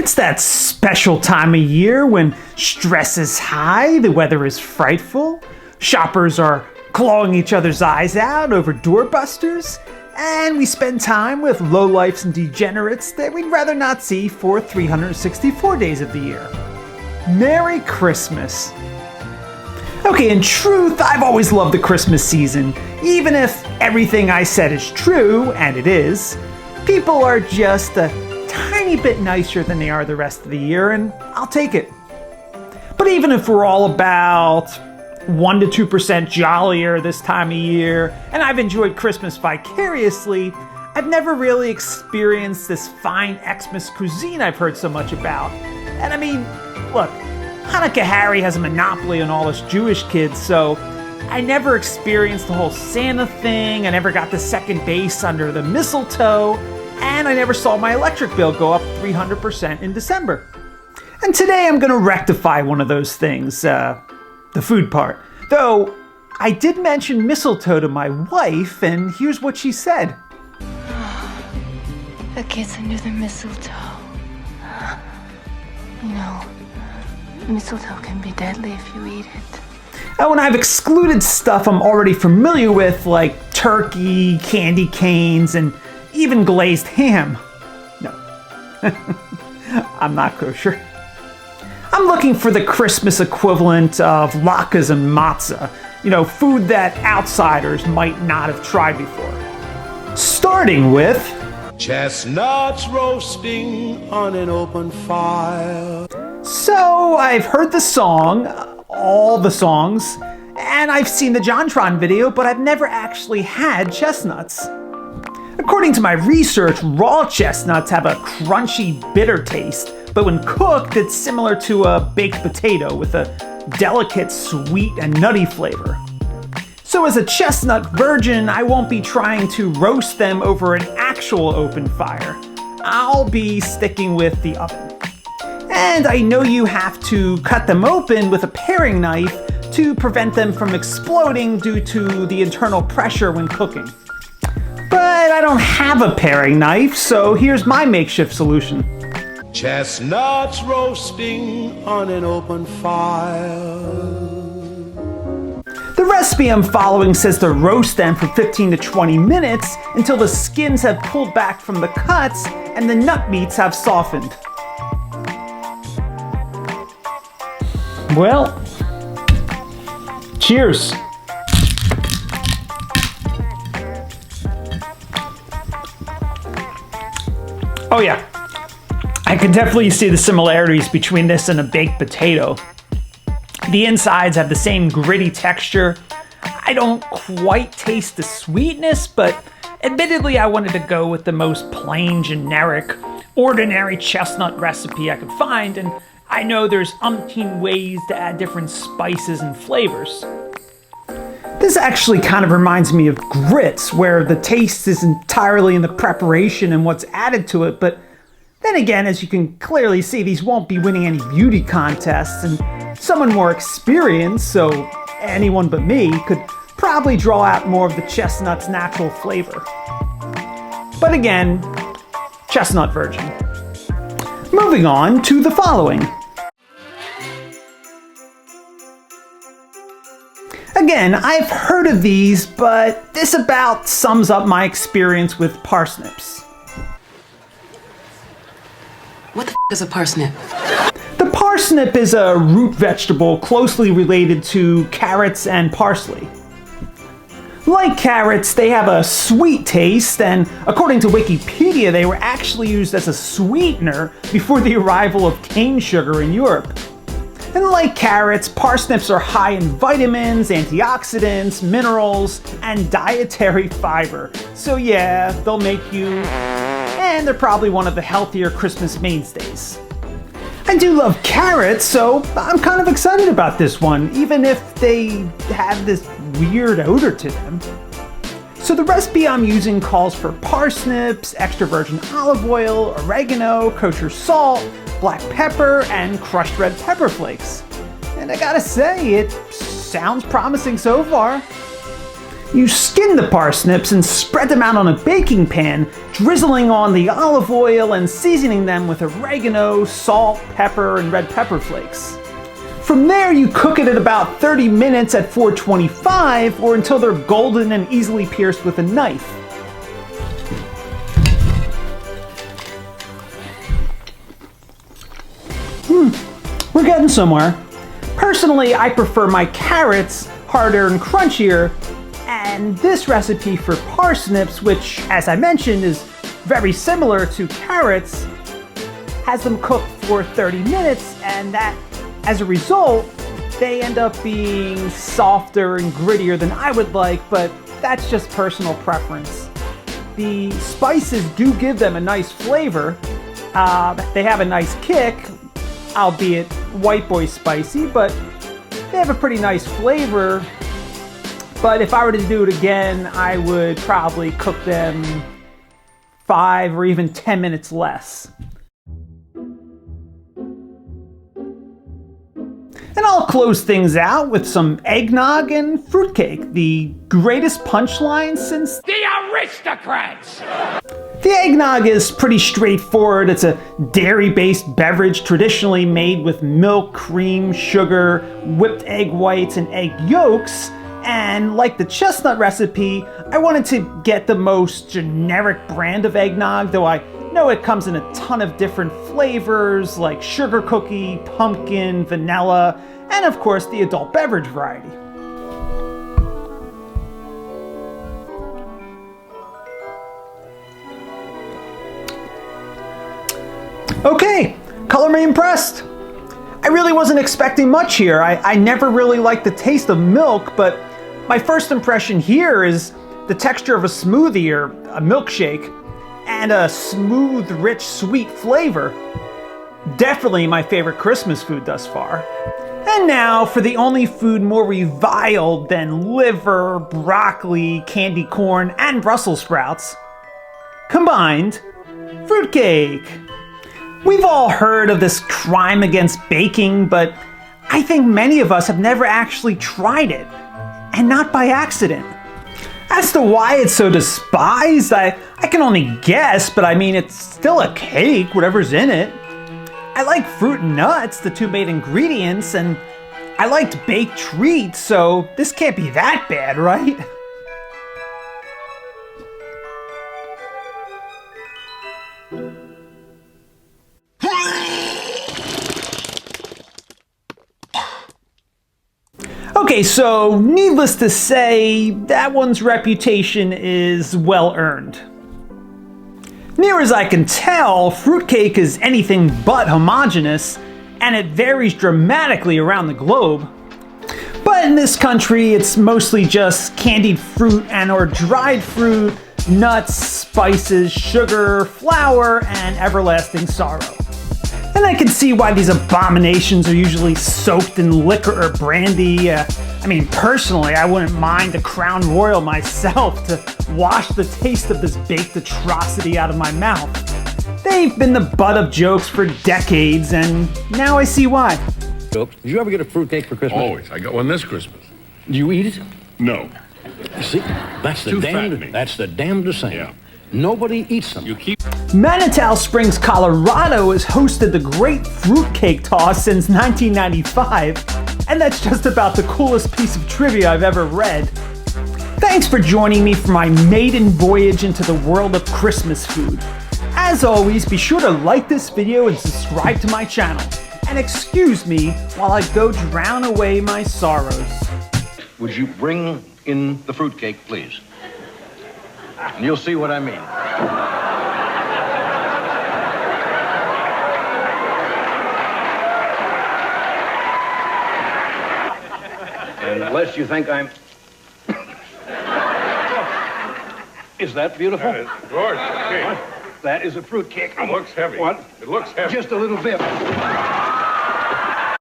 It's that special time of year when stress is high, the weather is frightful, shoppers are clawing each other's eyes out over doorbusters, and we spend time with lowlifes and degenerates that we'd rather not see for 364 days of the year. Merry Christmas! Okay, in truth, I've always loved the Christmas season. Even if everything I said is true, and it is, people are just a tiny bit nicer than they are the rest of the year, and I'll take it. But even if we're all about 1 to 2% jollier this time of year, and I've enjoyed Christmas vicariously, I've never really experienced this fine Xmas cuisine I've heard so much about. And I mean, look, Hanukkah Harry has a monopoly on all us Jewish kids, so I never experienced the whole Santa thing, I never got the second base under the mistletoe, and I never saw my electric bill go up 300% in December. And today I'm going to rectify one of those things, the food part. Though, I did mention mistletoe to my wife, and here's what she said. The kids under the mistletoe. You know, mistletoe can be deadly if you eat it. Oh, and I've excluded stuff I'm already familiar with, like turkey, candy canes, and even glazed ham. No, I'm not kosher. I'm looking for the Christmas equivalent of latkes and matzah, food that outsiders might not have tried before. Starting with chestnuts roasting on an open fire. So I've heard the song, all the songs, and I've seen the JonTron video, but I've never actually had chestnuts. According to my research, raw chestnuts have a crunchy, bitter taste, but when cooked, it's similar to a baked potato with a delicate, sweet, and nutty flavor. So as a chestnut virgin, I won't be trying to roast them over an actual open fire. I'll be sticking with the oven. And I know you have to cut them open with a paring knife to prevent them from exploding due to the internal pressure when cooking. But I don't have a paring knife, so here's my makeshift solution. Chestnuts roasting on an open fire. The recipe I'm following says to roast them for 15 to 20 minutes until the skins have pulled back from the cuts and the nut meats have softened. Well, cheers. Oh yeah, I can definitely see the similarities between this and a baked potato. The insides have the same gritty texture. I don't quite taste the sweetness, but admittedly I wanted to go with the most plain, generic, ordinary chestnut recipe I could find, and I know there's umpteen ways to add different spices and flavors. This actually kind of reminds me of grits, where the taste is entirely in the preparation and what's added to it, but then again, as you can clearly see, these won't be winning any beauty contests, and someone more experienced, so anyone but me, could probably draw out more of the chestnut's natural flavor. But again, chestnut virgin. Moving on to the following. Again, I've heard of these, but this about sums up my experience with parsnips. What the f*** is a parsnip? The parsnip is a root vegetable closely related to carrots and parsley. Like carrots, they have a sweet taste, and according to Wikipedia, they were actually used as a sweetener before the arrival of cane sugar in Europe. And like carrots, parsnips are high in vitamins, antioxidants, minerals, and dietary fiber. So yeah, they'll make you, and they're probably one of the healthier Christmas mainstays. I do love carrots, so I'm kind of excited about this one, even if they have this weird odor to them. So the recipe I'm using calls for parsnips, extra virgin olive oil, oregano, kosher salt, black pepper, and crushed red pepper flakes. And I gotta say, it sounds promising so far. You skin the parsnips and spread them out on a baking pan, drizzling on the olive oil and seasoning them with oregano, salt, pepper, and red pepper flakes. From there, you cook it at about 30 minutes at 425 or until they're golden and easily pierced with a knife. We're getting somewhere. Personally, I prefer my carrots harder and crunchier, and this recipe for parsnips, which, as I mentioned, is very similar to carrots, has them cooked for 30 minutes, and that, as a result, they end up being softer and grittier than I would like, but that's just personal preference. The spices do give them a nice flavor. They have a nice kick, albeit white boy spicy, but they have a pretty nice flavor. But if I were to do it again, I would probably cook them 5 or even 10 minutes less. And I'll close things out with some eggnog and fruitcake, the greatest punchline since The Aristocrats! The eggnog is pretty straightforward. It's a dairy-based beverage traditionally made with milk, cream, sugar, whipped egg whites, and egg yolks. And like the chestnut recipe, I wanted to get the most generic brand of eggnog, though I know it comes in a ton of different flavors like sugar cookie, pumpkin, vanilla, and of course the adult beverage variety. Okay, color me impressed. I really wasn't expecting much here. I never really liked the taste of milk, but my first impression here is the texture of a smoothie or a milkshake and a smooth, rich, sweet flavor. Definitely my favorite Christmas food thus far. And now for the only food more reviled than liver, broccoli, candy corn, and Brussels sprouts. Combined, fruitcake. We've all heard of this crime against baking, but I think many of us have never actually tried it, and not by accident. As to why it's so despised, I can only guess, but I mean, it's still a cake, whatever's in it. I like fruit and nuts, the two main ingredients, and I liked baked treats, so this can't be that bad, right? Okay, so needless to say, that one's reputation is well earned. Near as I can tell, fruitcake is anything but homogeneous, and it varies dramatically around the globe. But in this country, it's mostly just candied fruit and or dried fruit, nuts, spices, sugar, flour, and everlasting sorrow. And I can see why these abominations are usually soaked in liquor or brandy. I mean, personally, I wouldn't mind the Crown Royal myself to wash the taste of this baked atrocity out of my mouth. They've been the butt of jokes for decades, and now I see why. Did you ever get a fruitcake for Christmas? Always. I got one this Christmas. Do you eat it? No. See, that's the Too damned. fattening. That's the damnedest thing. Yeah. Nobody eats them. You keep... Manitou Springs, Colorado has hosted the Great Fruitcake Toss since 1995, and that's just about the coolest piece of trivia I've ever read. Thanks for joining me for my maiden voyage into the world of Christmas food. As always, be sure to like this video and subscribe to my channel. And excuse me while I go drown away my sorrows. Would you bring in the fruitcake, please? And you'll see what I mean. And unless you think I'm... Is that beautiful? That is gorgeous. Okay. That is a fruitcake. It looks heavy. What? It looks heavy. Just a little bit.